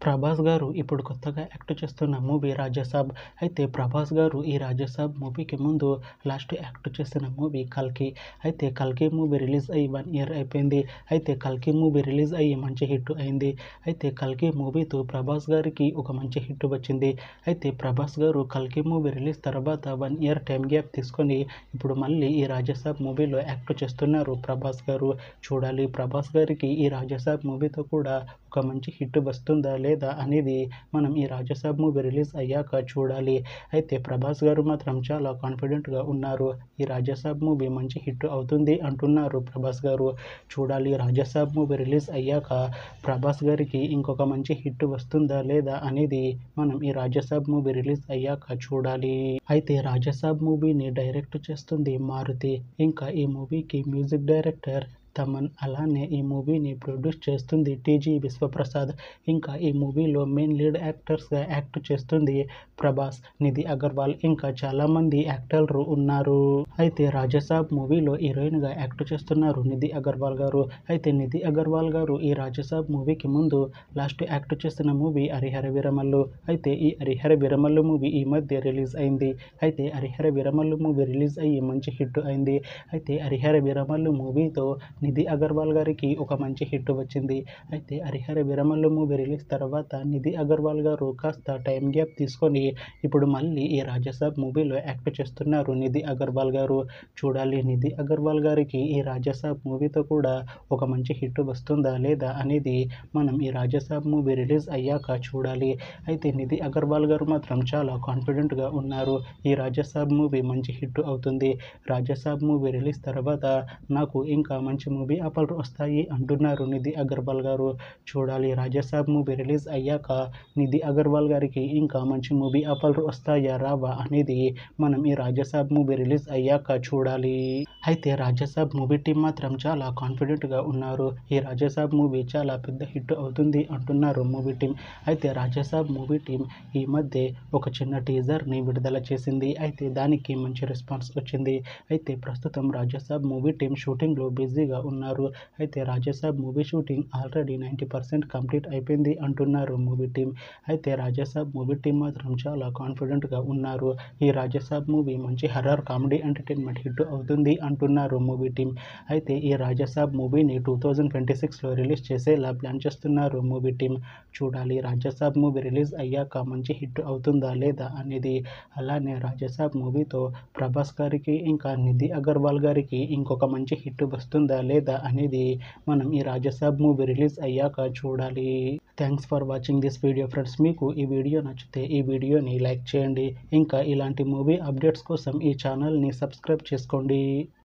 ప్రభాస్ గారు ఇప్పుడు కొత్తగా యాక్ట్ చేస్తున్న మూవీ రాజాసాబ్. అయితే ప్రభాస్ గారు ఈ రాజాసాబ్ మూవీకి ముందు లాస్ట్ యాక్ట్ చేసిన మూవీ కల్కి. అయితే కల్కి మూవీ రిలీజ్ అయ్యి 1 ఇయర్ అయిపోయింది. అయితే కల్కి మూవీ రిలీజ్ అయ్యి మంచి హిట్ అయింది. అయితే కల్కి మూవీతో ప్రభాస్ గారికి ఒక మంచి హిట్ వచ్చింది. అయితే ప్రభాస్ గారు కల్కి మూవీ రిలీజ్ తర్వాత 1 ఇయర్ టైం గ్యాప్ తీసుకొని ఇప్పుడు మళ్ళీ ఈ రాజాసాబ్ మూవీలో యాక్ట్ చేస్తున్నారు ప్రభాస్ గారు. చూడాలి ప్రభాస్ గారికి ఈ రాజాసాబ్ మూవీతో కూడా ఒక మంచి హిట్ వస్తుందా లేదా అనేది మనం ఈ రాజాసాబ్ మూవీ రిలీజ్ అయ్యాక చూడాలి. అయితే ప్రభాస్ గారు మాత్రం చాలా కాన్ఫిడెంట్గా ఉన్నారు. ఈ రాజాసాబ్ మూవీ మంచి హిట్ అవుతుంది అంటున్నారు ప్రభాస్ గారు. చూడాలి రాజాసాబ్ మూవీ రిలీజ్ అయ్యాక ప్రభాస్ గారికి ఇంకొక మంచి హిట్ వస్తుందా లేదా అనేది మనం ఈ రాజాసాబ్ మూవీ రిలీజ్ అయ్యాక చూడాలి. అయితే రాజాసాబ్ మూవీని డైరెక్ట్ చేస్తుంది మారుతి. ఇంకా ఈ మూవీకి మ్యూజిక్ డైరెక్టర్ తమన్, అలానే ఈ మూవీని ప్రొడ్యూస్ చేస్తుంది టీజీ విశ్వప్రసాద్. ఇంకా ఈ మూవీలో మెయిన్ లీడ్ యాక్టర్స్గా యాక్ట్ చేస్తుంది ప్రభాస్, నిధి అగర్వాల్, ఇంకా చాలామంది యాక్టర్లు ఉన్నారు. అయితే రాజాసాబ్ మూవీలో హీరోయిన్గా యాక్ట్ చేస్తున్నారు నిధి అగర్వాల్ గారు. అయితే నిధి అగర్వాల్ గారు ఈ రాజాసాబ్ మూవీకి ముందు లాస్ట్ యాక్ట్ చేసిన మూవీ హరిహర వీరమల్లు. అయితే ఈ హరిహర వీరమల్లు మూవీ ఈ మధ్య రిలీజ్ అయింది. అయితే హరిహర వీరమల్లు మూవీ రిలీజ్ అయ్యి మంచి హిట్ అయింది. అయితే హరిహర వీరమల్లు మూవీతో నిధి అగర్వాల్ గారికి ఒక మంచి హిట్ వచ్చింది. అయితే హరిహర వీరమల్లు మూవీ రిలీజ్ తర్వాత నిధి అగర్వాల్ గారు కాస్త టైం గ్యాప్ తీసుకొని ఇప్పుడు మళ్ళీ ఈ రాజాసాబ్ మూవీలో యాక్ట్ చేస్తున్నారు నిధి అగర్వాల్ గారు. చూడాలి నిధి అగర్వాల్ గారికి ఈ రాజాసాబ్ మూవీతో కూడా ఒక మంచి హిట్ వస్తుందా లేదా అనేది మనం ఈ రాజాసాబ్ మూవీ రిలీజ్ అయ్యాక చూడాలి. అయితే నిధి అగర్వాల్ గారు మాత్రం చాలా కాన్ఫిడెంట్గా ఉన్నారు. ఈ రాజాసాబ్ మూవీ మంచి హిట్ అవుతుంది. రాజాసాబ్ మూవీ రిలీజ్ తర్వాత నాకు ఇంకా మంచి మూవీ ఆఫర్లు వస్తాయి అంటున్నారు నిధి అగర్వాల్ గారు. చూడాలి రాజాసాబ్ మూవీ రిలీజ్ అయ్యాక నిధి అగర్వాల్ గారికి ఇంకా మంచి మూవీ ఆఫర్లు వస్తాయా రావా అనేది మనం ఈ రాజాసాబ్ మూవీ రిలీజ్ అయ్యాక చూడాలి. అయితే రాజాసాబ్ మూవీ టీం మాత్రం చాలా కాన్ఫిడెంట్గా ఉన్నారు. ఈ రాజాసాబ్ మూవీ చాలా పెద్ద హిట్ అవుతుంది అంటున్నారు మూవీ టీం. అయితే రాజాసాబ్ మూవీ టీం ఈ మధ్య ఒక చిన్న టీజర్ని విడుదల చేసింది. అయితే దానికి మంచి రెస్పాన్స్ వచ్చింది. అయితే ప్రస్తుతం రాజాసాబ్ మూవీ టీం షూటింగ్లో బిజీగా ఉన్నారు. అయితే Rajasaab movie shooting already 90% complete అయిపోయింది అంటున్నారు మూవీ టీం. అయితే రాజాసాబ్ మూవీ టీం మాత్రం చాలా కాన్ఫిడెంట్గా ఉన్నారు. ఈ రాజాసాబ్ మూవీ మంచి హర్రర్ కామెడీ ఎంటర్టైన్మెంట్ హిట్ అవుతుంది అంటున్నారు మూవీ టీం. అయితే ఈ రాజాసాబ్ మూవీని 2026లో రిలీజ్ చేసేలా ప్లాన్ చేస్తున్నారు మూవీ టీం. చూడాలి రాజాసాబ్ మూవీ రిలీజ్ అయ్యాక మంచి హిట్ అవుతుందా లేదా అనేది. అలానే రాజాసాబ్ మూవీతో ప్రభాస్ గారికి ఇంకా నిధి అగర్వాల్ గారికి ఇంకొక మంచి హిట్ వస్తుందా లేదా అనేది మనం ఈ రాజాసాబ్ మూవీ రిలీజ్ అయ్యాక చూడాలి. Thanks for watching this video friends. మీకు ఈ వీడియో నచ్చితే ఈ వీడియోని లైక్ చేయండి. ఇంకా ఇలాంటి మూవీ అప్డేట్స్ కోసం ఈ ఛానల్ని సబ్స్క్రైబ్ చేసుకోండి.